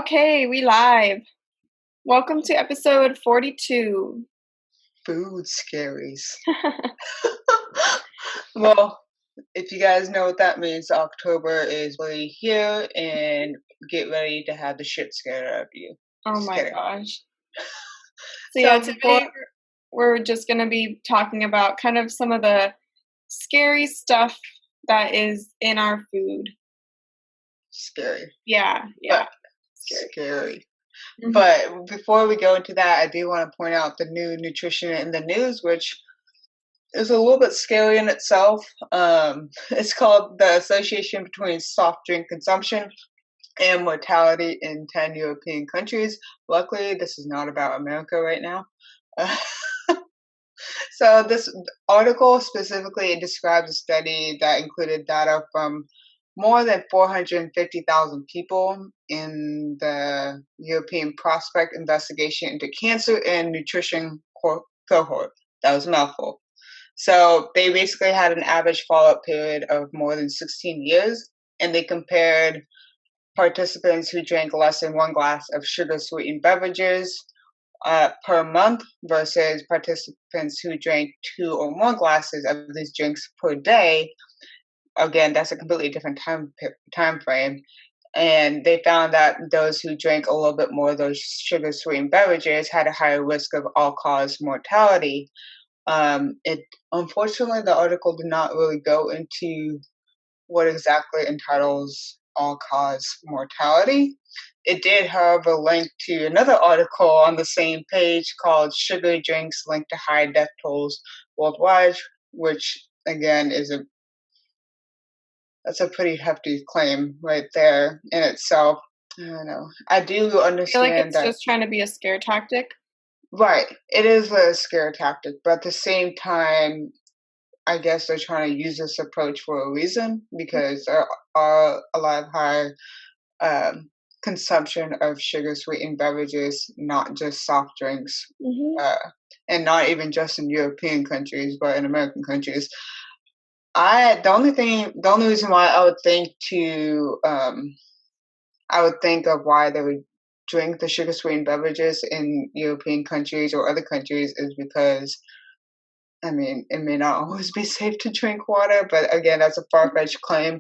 Okay, we live. Welcome to episode 42. Food scaries. Well, if you guys know what that means, October is really here, and get ready to have the shit scared out of you. Oh my Scared. gosh. So Today before, we're just going to be talking about kind of some of the scary stuff that is in our food. scary. Yeah. But scary. Mm-hmm. But before we go into that, I do want to point out the new nutrition in the news, which is a little bit scary in itself. It's called the Association Between Soft Drink Consumption and Mortality in 10 European Countries. Luckily, this is not about America right now. So this article specifically describes a study that included data from more than 450,000 people in the European Prospect Investigation into Cancer and Nutrition cohort. That was a mouthful. So they basically had an average follow-up period of more than 16 years, and they compared participants who drank less than one glass of sugar-sweetened beverages per month versus participants who drank 2 or more glasses of these drinks per day. Again, that's a completely different time frame. And they found that those who drank a little bit more of those sugar-sweetened beverages had a higher risk of all-cause mortality. Unfortunately, the article did not really go into what exactly entitles all-cause mortality. It did, however, link to another article on the same page called "Sugar Drinks Linked to High Death Tolls Worldwide," which again that's a pretty hefty claim right there in itself. I don't know. I do understand. I feel like it's just trying to be a scare tactic. Right. It is a scare tactic, but at the same time, I guess they're trying to use this approach for a reason, because there are a lot of high consumption of sugar-sweetened beverages, not just soft drinks, and not even just in European countries, but in American countries. The only reason why I would think of why they would drink the sugar-sweetened beverages in European countries or other countries is because, I mean, it may not always be safe to drink water, but again, that's a far-fetched claim.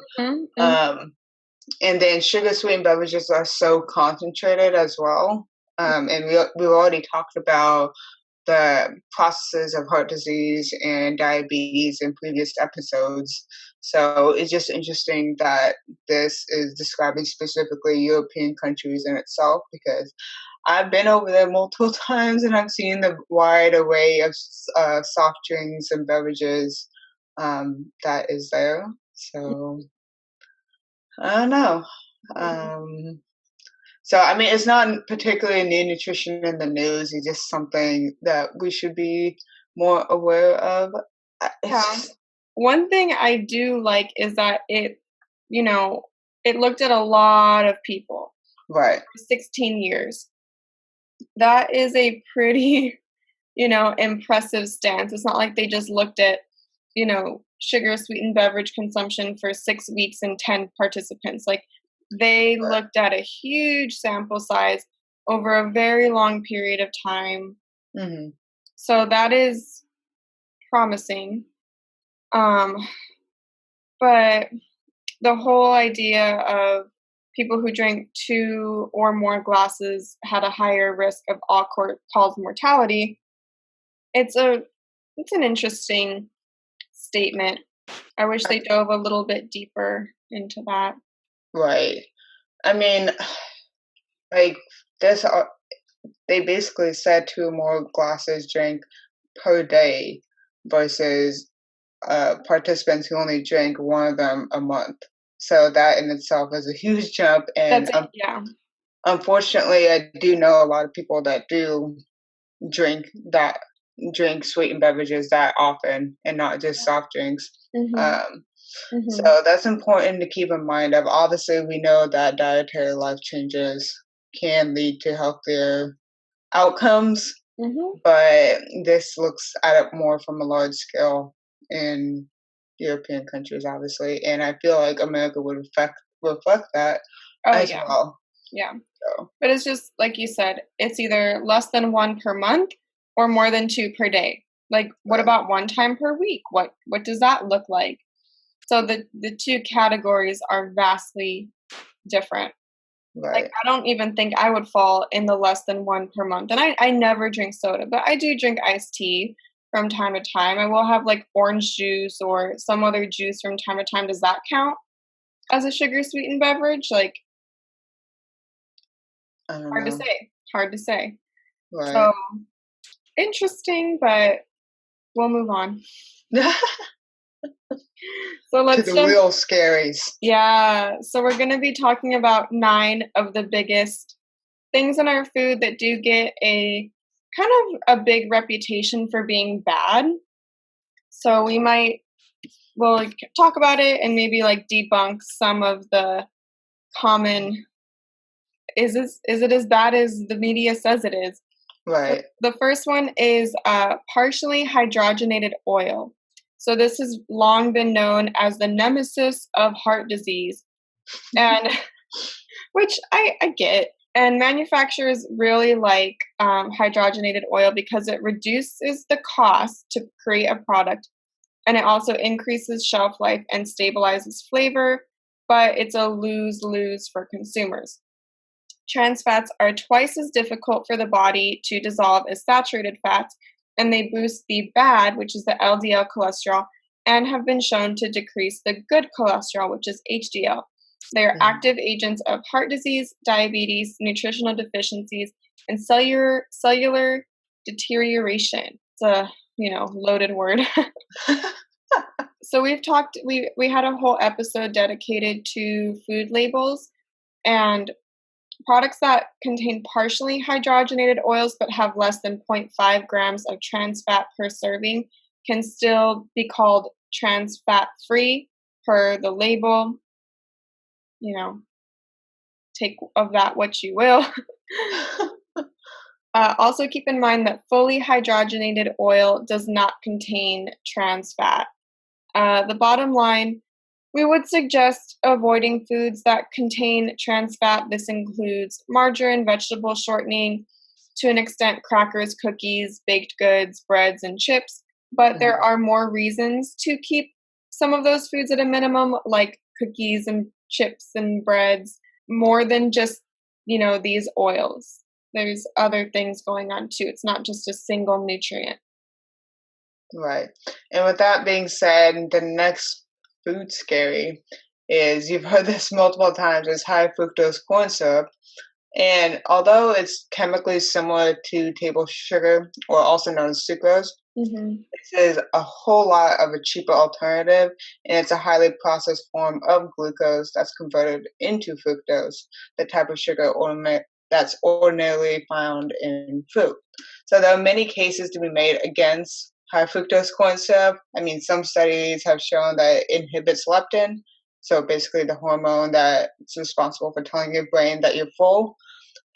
And then sugar-sweetened beverages are so concentrated as well. And we've already talked about the processes of heart disease and diabetes in previous episodes. So it's just interesting that this is describing specifically European countries in itself, because I've been over there multiple times and I've seen the wide array of soft drinks and beverages that is there. So I don't know. So, I mean, it's not particularly new nutrition in the news. It's just something that we should be more aware of. One thing I do like is that it looked at a lot of people. Right. For 16 years. That is a pretty, impressive stance. It's not like they just looked at, sugar-sweetened beverage consumption for 6 weeks and 10 participants. Like, they looked at a huge sample size over a very long period of time. So that is promising. But the whole idea of people who drank 2 or more glasses had a higher risk of all-cause mortality, it's an interesting statement. I wish they dove a little bit deeper into that. Right. I mean, like, they basically said 2 or more glasses drank per day versus participants who only drank one of them a month. So that in itself is a huge jump. And unfortunately, I do know a lot of people that do drink sweetened beverages that often and not just soft drinks. So that's important to keep in mind. Obviously, we know that dietary life changes can lead to healthier outcomes, but this looks at it more from a large scale in European countries, obviously, and I feel like America would reflect that as well. Yeah. So, But it's just like you said, it's either less than one per month or more than two per day. Like, what right, about one time per week? What does that look like? So the two categories are vastly different. Like, right. I don't even think I would fall in the less than one per month. And I never drink soda, but I do drink iced tea from time to time. I will have like orange juice or some other juice from time to time. Does that count as a sugar sweetened beverage? Like, I don't hard to know. say. Hard to say. So Right. interesting, but we'll move on. To So let's the jump. real scaries. Yeah. So we're going to be talking about 9 of the biggest things in our food that do get a kind of a big reputation for being bad. So we'll like, talk about it and maybe like debunk some of the common is it as bad as the media says it is? So Right. the first one is partially hydrogenated oil. So this has long been known as the nemesis of heart disease, and which I get. And manufacturers really like hydrogenated oil because it reduces the cost to create a product, and it also increases shelf life and stabilizes flavor. But it's a lose lose for consumers. Trans fats are twice as difficult for the body to dissolve as saturated fats, and they boost the bad, which is the LDL cholesterol, and have been shown to decrease the good cholesterol, which is HDL. They are Mhm. active agents of heart disease, diabetes, nutritional deficiencies, and cellular deterioration. It's a loaded word. So we had a whole episode dedicated to food labels, and products that contain partially hydrogenated oils but have less than zero point 0.5 grams of trans fat per serving can still be called trans fat free per the label. You know, take of that what you will. Also, keep in mind that fully hydrogenated oil does not contain trans fat. The bottom line, we would suggest avoiding foods that contain trans fat. This includes margarine, vegetable shortening, to an extent, crackers, cookies, baked goods, breads, and chips. But there Mhm. are more reasons to keep some of those foods at a minimum, like cookies and chips and breads, more than just, these oils. There's other things going on too. It's not just a single nutrient. Right. And with that being said, the next food scary is you've heard this multiple times is high fructose corn syrup. And although it's chemically similar to table sugar, or also known as sucrose, Hmm. this is a whole lot of a cheaper alternative, and it's a highly processed form of glucose that's converted into fructose, the type of sugar that's ordinarily found in fruit. So there are many cases to be made against high fructose corn syrup. I mean, some studies have shown that it inhibits leptin, so basically the hormone that's responsible for telling your brain that you're full.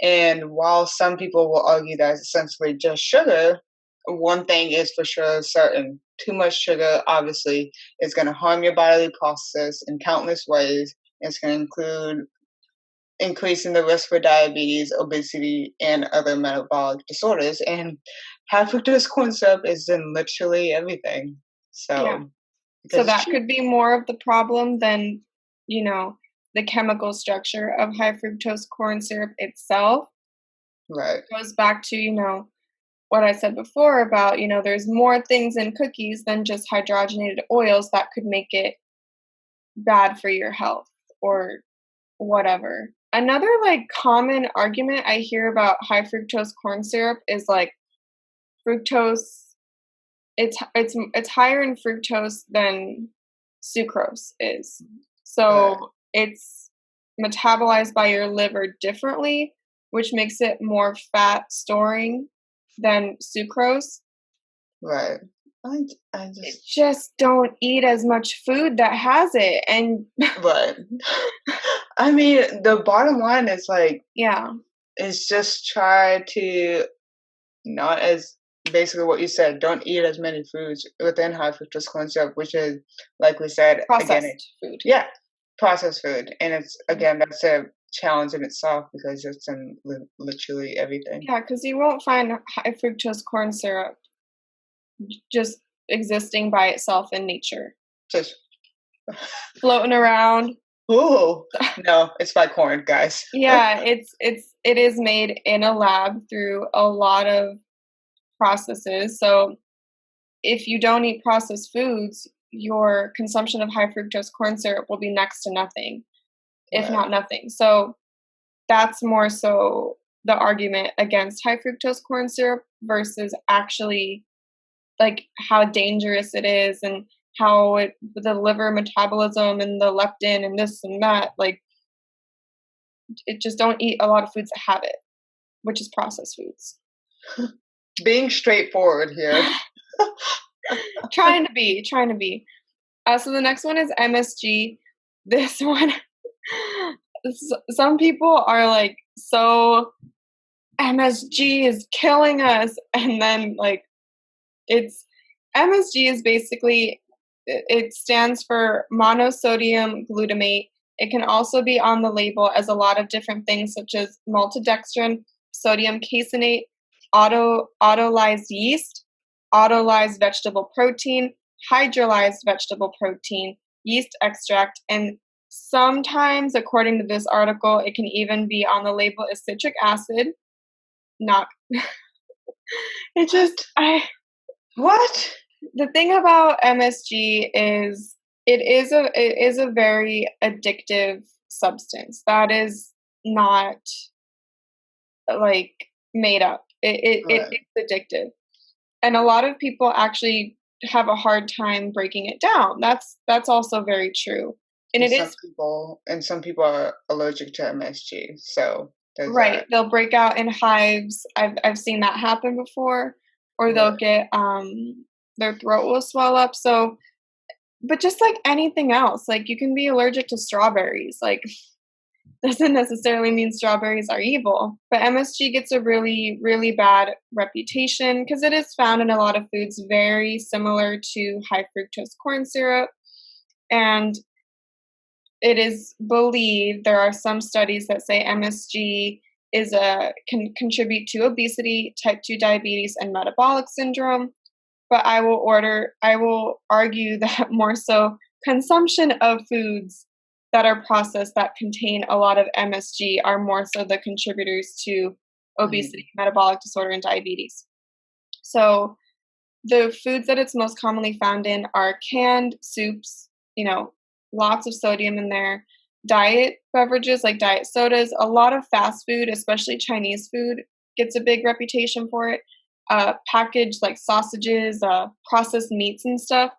And while some people will argue that it's essentially just sugar, one thing is for sure certain. Too much sugar, obviously, is going to harm your bodily processes in countless ways. It's going to include increasing the risk for diabetes, obesity, and other metabolic disorders. And high fructose corn syrup is in literally everything. Yeah. So, So because it's that cheap. could be more of the problem than, you know, the chemical structure of high fructose corn syrup itself. Right, Goes back to, what I said before about, there's more things in cookies than just hydrogenated oils that could make it bad for your health or whatever. Another like common argument I hear about high fructose corn syrup is like fructose it's higher in fructose than sucrose is. right, So it's metabolized by your liver differently, which makes it more fat storing than sucrose. right. I, I It just, just don't eat as much food that has it. And right. I mean, the bottom line is like, yeah, is just try to not as basically what you said, don't eat as many foods within high fructose corn syrup, which is, like we said, again, processed food. yeah, processed food. And it's, again, that's a challenge in itself because it's in literally everything. Yeah, because you won't find high fructose corn syrup just existing by itself in nature, Just floating around. ooh, no, it's by corn, guys. Yeah, it is made in a lab through a lot of processes. So if you don't eat processed foods, your consumption of high fructose corn syrup will be next to nothing, if Right. not nothing. So that's more so the argument against high fructose corn syrup versus actually like how dangerous it is and how it the liver metabolism and the leptin and this and that, like it just don't eat a lot of foods that have it, which is processed foods. Being straightforward here. Trying to be. So the next one is MSG. This one, some people are like, so MSG is killing us, and then like it's MSG is basically it stands for monosodium glutamate. It can also be on the label as a lot of different things such as maltodextrin, sodium caseinate, autolyzed yeast, autolyzed vegetable protein, hydrolyzed vegetable protein, yeast extract, and sometimes, according to this article, it can even be on the label as citric acid. Not it just I What? the thing about MSG is it is a very addictive substance. That is not like made up. Right. It's addictive. And a lot of people actually have a hard time breaking it down. That's also very true. And it is And some people are allergic to MSG, so there's right. that. They'll break out in hives. I've seen that happen before. Or they'll Right. get their throat will swell up. So but just like anything else, like you can be allergic to strawberries. Like doesn't necessarily mean strawberries are evil. But MSG gets a really, really bad reputation because it is found in a lot of foods very similar to high fructose corn syrup. And it is believed there are some studies that say MSG can contribute to obesity, type 2 diabetes, and metabolic syndrome. But I will argue that more so consumption of foods that are processed that contain a lot of MSG are more so the contributors to Mhm. obesity, metabolic disorder, and diabetes. So the foods that it's most commonly found in are canned soups, you know, lots of sodium in there, diet beverages like diet sodas, a lot of fast food, especially Chinese food, gets a big reputation for it. Packaged like sausages, processed meats and stuff,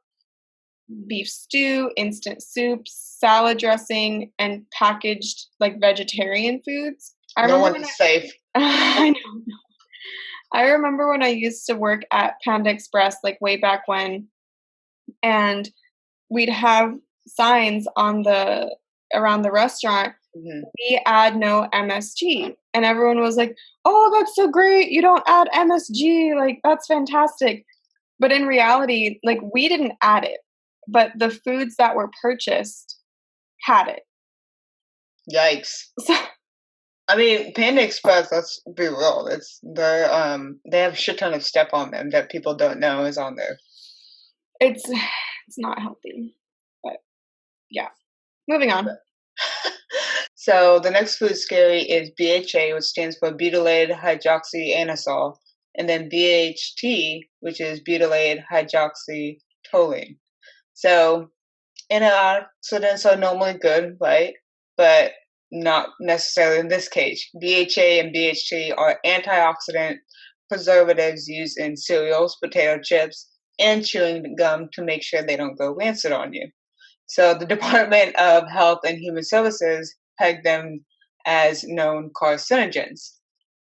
beef stew, instant soups, salad dressing, and packaged like vegetarian foods. I No remember one when is safe. I know. I remember when I used to work at Panda Express, like way back when, and we'd have signs on the around the restaurant, Mhm. we add no MSG. And everyone was like, "Oh, that's so great. You don't add MSG. Like that's fantastic." But in reality, like we didn't add it, but the foods that were purchased had it. Yikes. So I mean, Panda Express, let's be real. They have a shit ton of stuff on them that people don't know is on there. it's it's not healthy. But yeah. Moving on. So the next food scary is BHA, which stands for butylated hydroxyanisole, and then BHT, which is butylated hydroxytoluene. So antioxidants are normally good, right? But not necessarily in this case. BHA and BHT are antioxidant preservatives used in cereals, potato chips, and chewing gum to make sure they don't go rancid on you. So the Department of Health and Human Services pegged them as known carcinogens.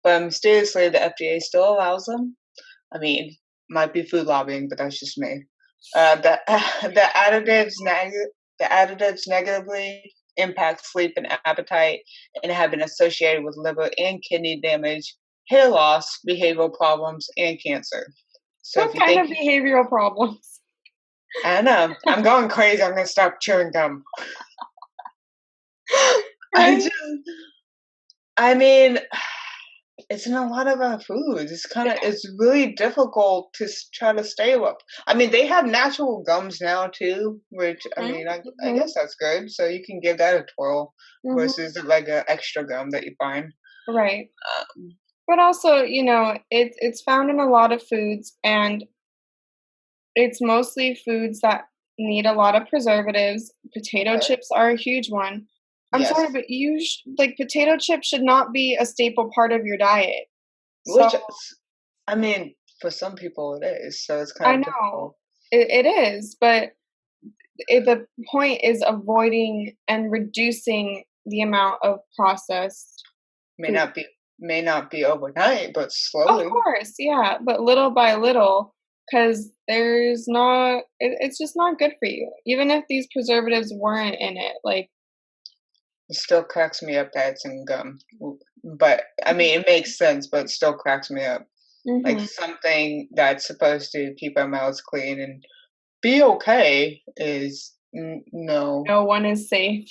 But mysteriously, the FDA still allows them. I mean, might be food lobbying, but that's just me. The the additives negatively impact sleep and appetite, and have been associated with liver and kidney damage, hair loss, behavioral problems, and cancer. So if What you kind think, of behavioral problems? I don't know, I'm going crazy. I'm gonna stop chewing gum. I Right? just I mean, it's in a lot of our foods. It's really difficult to try to stay up. I mean, they have natural gums now too, which I Mhm, mean, I mhm, guess that's good. So you can give that a twirl mhm. versus like a extra gum that you find. Right. Um, But also, it's found in a lot of foods, and it's mostly foods that need a lot of preservatives. Potato okay. chips are a huge one. I'm sorry, Yes, but like potato chips should not be a staple part of your diet. So I mean, for some people it is. So it's kind I of know difficult. it is, but the point is avoiding and reducing the amount of processed May food. not be may not be overnight, but Of slowly. course, yeah, but little by little, because it's just not good for you. Even if these preservatives weren't in it, like, It still cracks me up that it's in gum. But I mean, it makes sense, but it still cracks me up. Like mhm, something that's supposed to keep our mouths clean and be okay is no. no one is safe.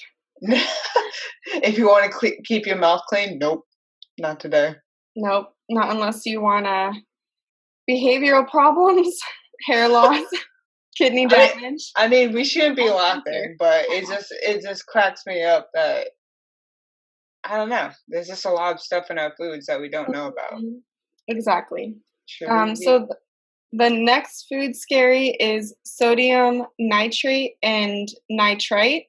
If you want to keep your mouth clean, nope, not today. Nope, not unless you wanna behavioral problems, hair loss, kidney I mean, damage, we shouldn't be or cancer. laughing, but it just cracks me up that I don't know. There's just a lot of stuff in our foods that we don't know about. Mhm, exactly. Should we So be? the next food scary is sodium nitrate and nitrite.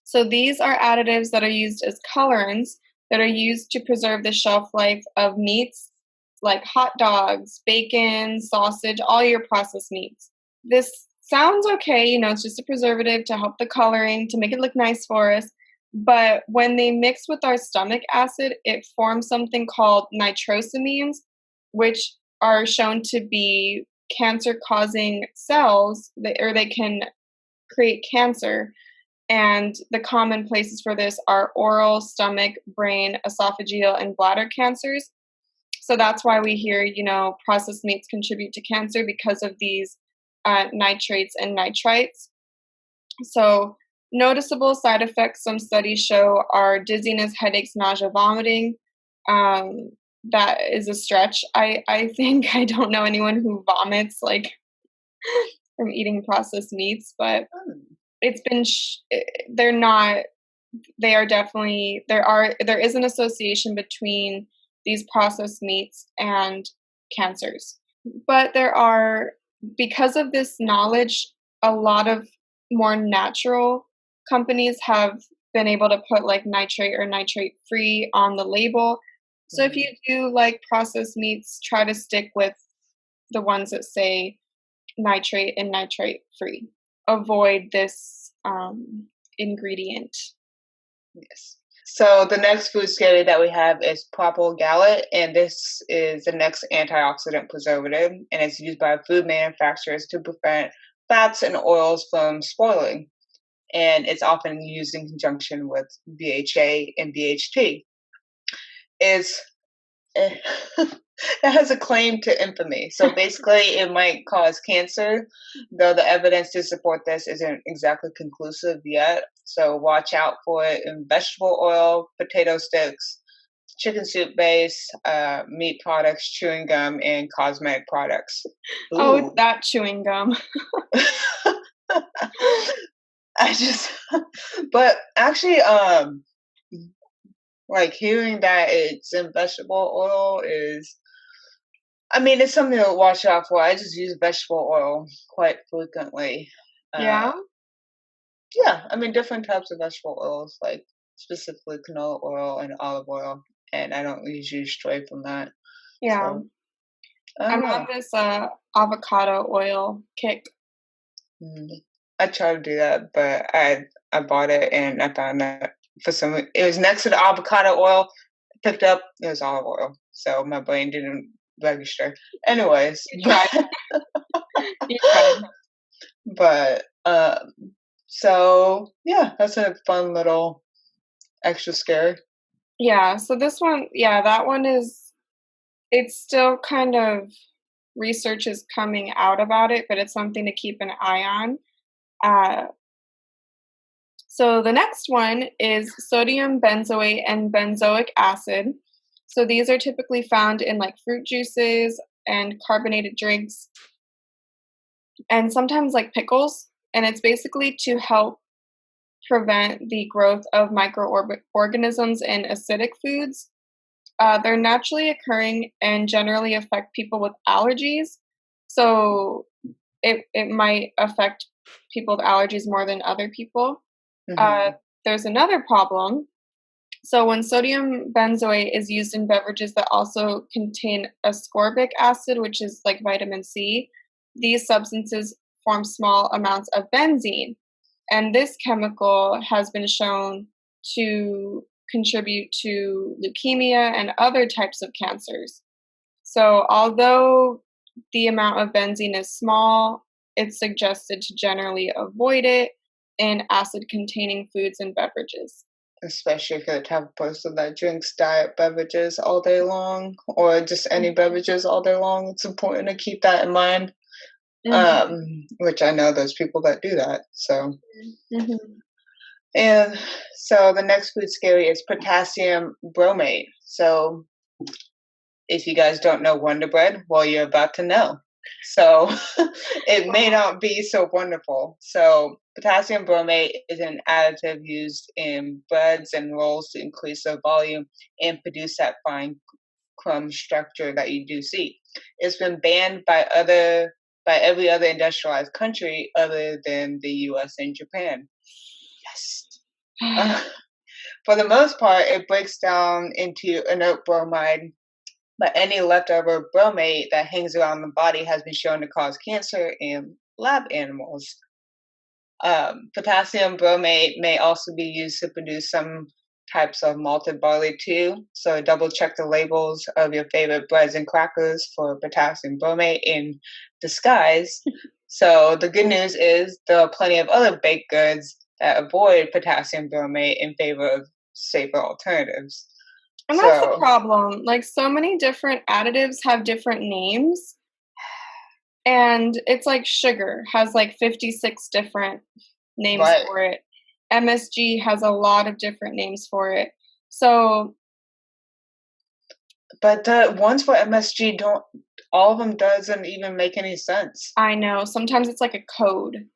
So these are additives that are used as colorants that are used to preserve the shelf life of meats like hot dogs, bacon, sausage, all your processed meats. This sounds okay, it's just a preservative to help the coloring, to make it look nice for us. But when they mix with our stomach acid, it forms something called nitrosamines, which are shown to be cancer causing cells, or they can create cancer. And the common places for this are oral, stomach, brain, esophageal, and bladder cancers. So that's why we hear, processed meats contribute to cancer because of these nitrates and nitrites. So, noticeable side effects some studies show are dizziness, headaches, nausea, vomiting. Um, that is a stretch. I think I don't know anyone who vomits like from eating processed meats, but Hmm, it's been they're not they are definitely there is an association between these processed meats and cancers. But there are because of this knowledge, a lot of more natural companies have been able to put like nitrate or nitrate free on the label. So if you mhm. do like processed meats, try to stick with the ones that say nitrate and nitrate free. Avoid this ingredient. Yes. So the next food scary that we have is propyl gallate, and this is the next antioxidant preservative, and it's used by food manufacturers to prevent fats and oils from spoiling. And it's often used in conjunction with BHA and BHT. Is it has a claim to infamy. So basically, it might cause cancer, though the evidence to support this isn't exactly conclusive yet. So watch out for it in vegetable oil, potato sticks, chicken soup base, meat products, chewing gum, and cosmetic products. Oh, it's Ooh. that chewing gum. I just, but actually, like hearing that it's in vegetable oil is I mean, it's something to watch out for. I just use vegetable oil quite frequently. Uh, Yeah? yeah, I mean, different types of vegetable oils, like specifically canola oil and olive oil, and I don't usually stray from that. Yeah. So I I'm don't on know. this avocado oil kick. Mm, I try to do that, but I bought it and I found that for some it was next to the avocado oil. Picked up it was olive oil, so my brain didn't register. Anyways, You tried. You tried. but so yeah, that's a fun little extra scary. Yeah, so this one, yeah, that one is it's still kind of research is coming out about it, but it's something to keep an eye on. Uh So the next one is sodium benzoate and benzoic acid. So these are typically found in like fruit juices and carbonated drinks and sometimes like pickles. And it's basically to help prevent the growth of microorganisms in acidic foods. They're naturally occurring and generally affect people with allergies. So it might affect people with allergies more than other people. Uh, Hmm. there's another problem. So when sodium benzoate is used in beverages that also contain ascorbic acid, which is like vitamin C, these substances form small amounts of benzene. And this chemical has been shown to contribute to leukemia and other types of cancers. So, although the amount of benzene is small, it's suggested to generally avoid it in acid containing foods and beverages. Especially if you're the type of person that drinks diet beverages all day long, or just any beverages all day long. It's important to keep that in mind. Mhm, Which I know there's people that do that. So, mhm. and so the next food scary is potassium bromate. So if you guys don't know Wonder Bread, well, you're about to know. So it may not be so wonderful. So potassium bromate is an additive used in breads and rolls to increase their volume and produce that fine crumb structure that you do see. It's been banned by every other industrialized country other than the US and Japan. Yes. Uh, for the most part, it breaks down into inert bromide, but any leftover bromate that hangs around the body has been shown to cause cancer in lab animals. Potassium bromate may also be used to produce some types of malted barley too. So double check the labels of your favorite breads and crackers for potassium bromate in disguise. So the good news is there are plenty of other baked goods that avoid potassium bromate in favor of safer alternatives. And that's the So problem. Like, so many different additives have different names, and it's like sugar has like 56 different names right. for it. MSG has a lot of different names for it. So, But the ones for MSG don't all of them doesn't even make any sense. I know sometimes it's like a code.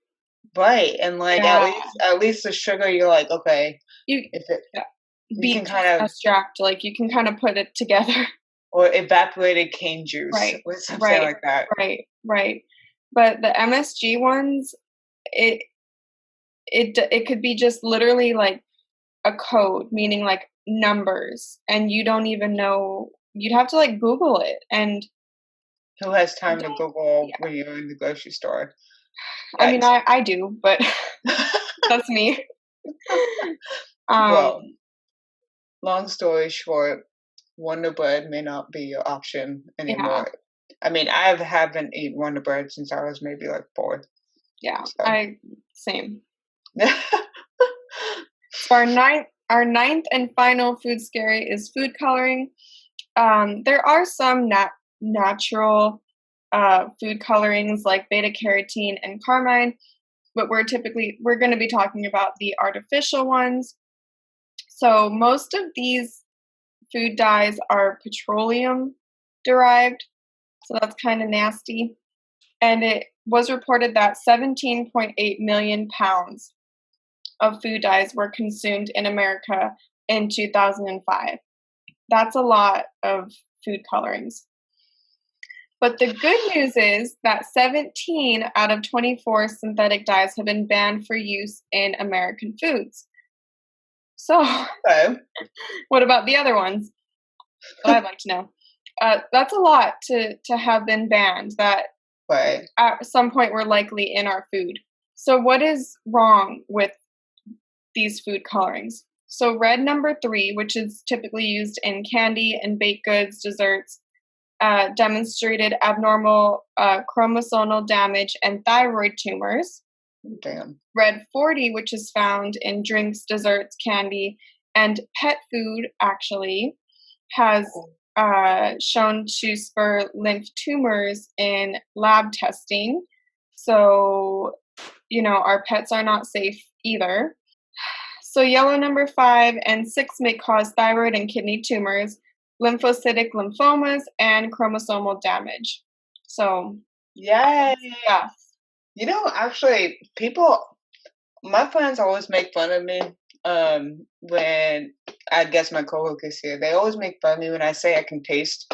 Right, and, like, Yeah. at least the sugar, you're like, "Okay," You if it yeah, you can kind beatrice of extract, like, you can kinda put it together. or evaporated cane juice Right, or something right, like that. right. But the MSG ones, it it could be just literally, like, a code, meaning, like, numbers, and you don't even know you'd have to, like, Google it, and Who has time to don't Google yeah. when you're in the grocery store? I mean, Yikes. I do, but that's me. Um, Well, long story short, Wonder Bread may not be your option yeah, anymore. I mean, I haven't eaten Wonder Bread since I was maybe, like, 4, yeah, so I same. So our ninth and final food scary is food coloring. There are some natural food colorings like beta carotene and carmine, but we're going to be talking about the artificial ones. So most of these food dyes are petroleum derived, so that's kind of nasty. And it was reported that 17.8 million pounds of food dyes were consumed in America in 2005. That's a lot of food colorings. But the good news is that 17 out of 24 synthetic dyes have been banned for use in American foods. So, Okay. what about the other ones? I'd like to know. That's a lot to have been banned that Right. at some point were likely in our food. So, what is wrong with these food colorings? So, red number three, which is typically used in candy and baked goods, desserts, demonstrated abnormal chromosomal damage and thyroid tumors. Damn. Red 40, which is found in drinks, desserts, candy, and pet food, actually, has shown to spur lymph tumors in lab testing. So, our pets are not safe either. So yellow number 5 and 6 may cause thyroid and kidney tumors, lymphocytic lymphomas, and chromosomal damage. So Yay! stuff. Actually, my friends always make fun of me when I guess my coworkers here. They always make fun of me when I say I can taste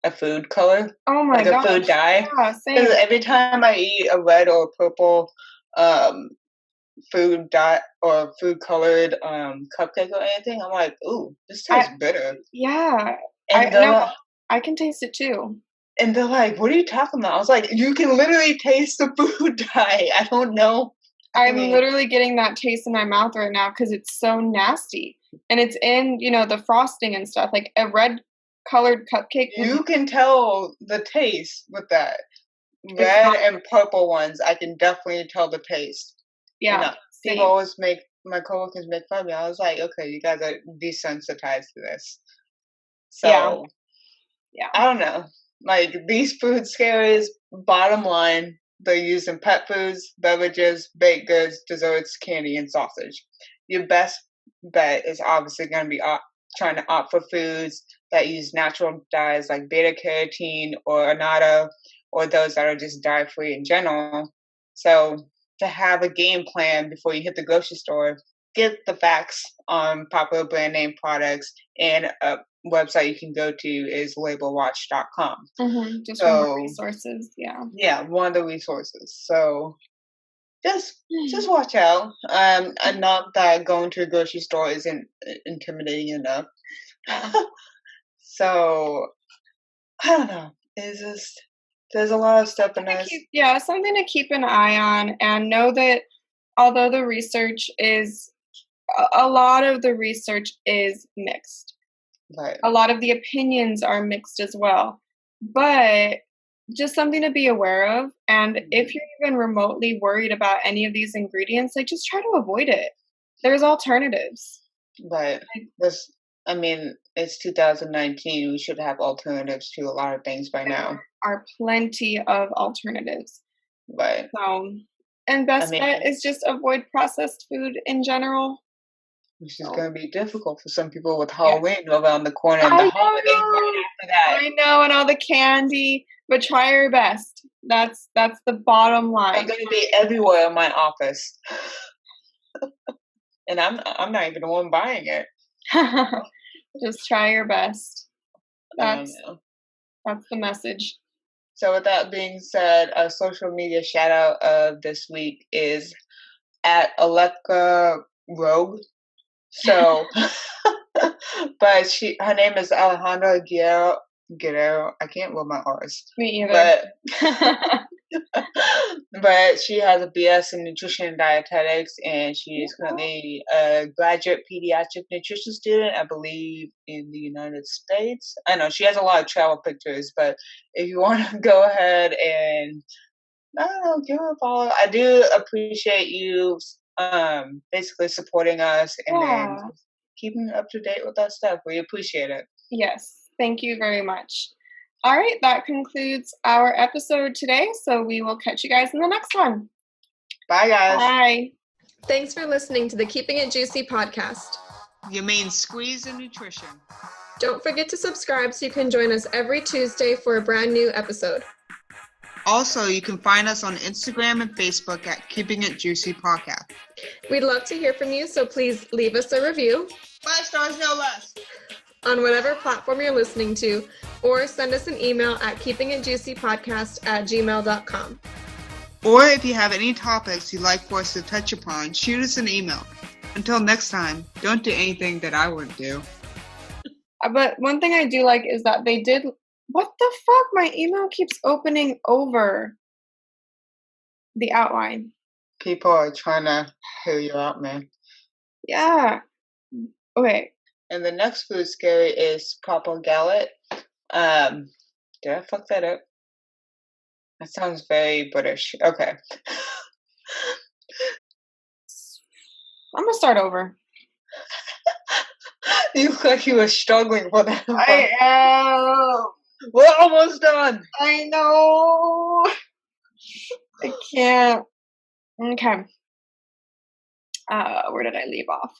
a food color, Oh my like a food gosh. dye. Yeah, Because same. every time I eat a red or purple um, food dye or food colored cupcake or anything, I'm like, ooh, this tastes bitter. Yeah. And I can taste it too. and they're like, what are you talking about? I was like, you can literally taste the food dye. I don't know. I'm literally getting that taste in my mouth right now because it's so nasty. And it's in, the frosting and stuff. Like a red colored cupcake. You can tell the taste with that. It's Red not, and purple ones, I can definitely tell the taste. And yeah. people Same. always my coworkers make fun of me. I was like, okay, you guys are desensitized to this. Yeah. So Yeah. I don't know. Like these food scaries, bottom line, they're used in pet foods, beverages, baked goods, desserts, candy, and sausage. Your best bet is obviously going to be trying to opt for foods that use natural dyes like beta carotene or annatto, or those that are just dye free in general. So to have a game plan before you hit the grocery store, get the facts on popular brand name products, and a website you can go to is labelwatch.com. Just one of the resources. Yeah. Yeah, one of the resources. So just watch out. And not that going to a grocery store isn't intimidating enough. Yeah. So I don't know. It's just there's a lot of stuff in this. Something to keep an eye on, and know that although the research is a lot of the research is mixed. Right. A lot of the opinions are mixed as well. But just something to be aware of. And if you're even remotely worried about any of these ingredients, like just try to avoid it. There's alternatives. Right. It's 2019. We should have alternatives to a lot of things by now. There are plenty of alternatives. Right. So, and best bet is just avoid processed food in general. Which is going to be difficult for some people with Halloween around the corner and the holidays right after that. I know, and all the candy, but try your best. That's the bottom line. I'm going to be everywhere in my office, and I'm not even the one buying it. Just try your best. That's the message. So with that being said, a social media shout out of this week is at Aleka Rogue. So, but her name is Alejandra Guerrero. I can't roll my R's. Me either. But she has a BS in nutrition and dietetics, and she is currently a graduate pediatric nutrition student, I believe, in the United States. I know she has a lot of travel pictures, but if you want to go ahead and, I don't know, give her a follow. I do appreciate you basically supporting us and then keeping up to date with that stuff. We appreciate it. Yes, thank you very much. All right, that concludes our episode today, so we will catch you guys in the next one. Bye, guys. Bye. Thanks for listening to the Keeping It Juicy podcast. Your main squeeze in nutrition. Don't forget to subscribe so you can join us every Tuesday for a brand new episode. Also, you can find us on Instagram and Facebook at Keeping It Juicy Podcast. We'd love to hear from you, so please leave us a review. 5 stars, no less. On whatever platform you're listening to, or send us an email at keepingitjuicypodcast@gmail.com. Or if you have any topics you'd like for us to touch upon, shoot us an email. Until next time, don't do anything that I wouldn't do. But one thing I do like is that they did... What the fuck? My email keeps opening over the outline. People are trying to hear you out, man. Yeah. Okay. And the next food scary is propyl gallate. Did I fuck that up? That sounds very British. Okay. I'm gonna start over. You look like you were struggling for that. I am. We're almost done. I know. I can't. Okay. Where did I leave off?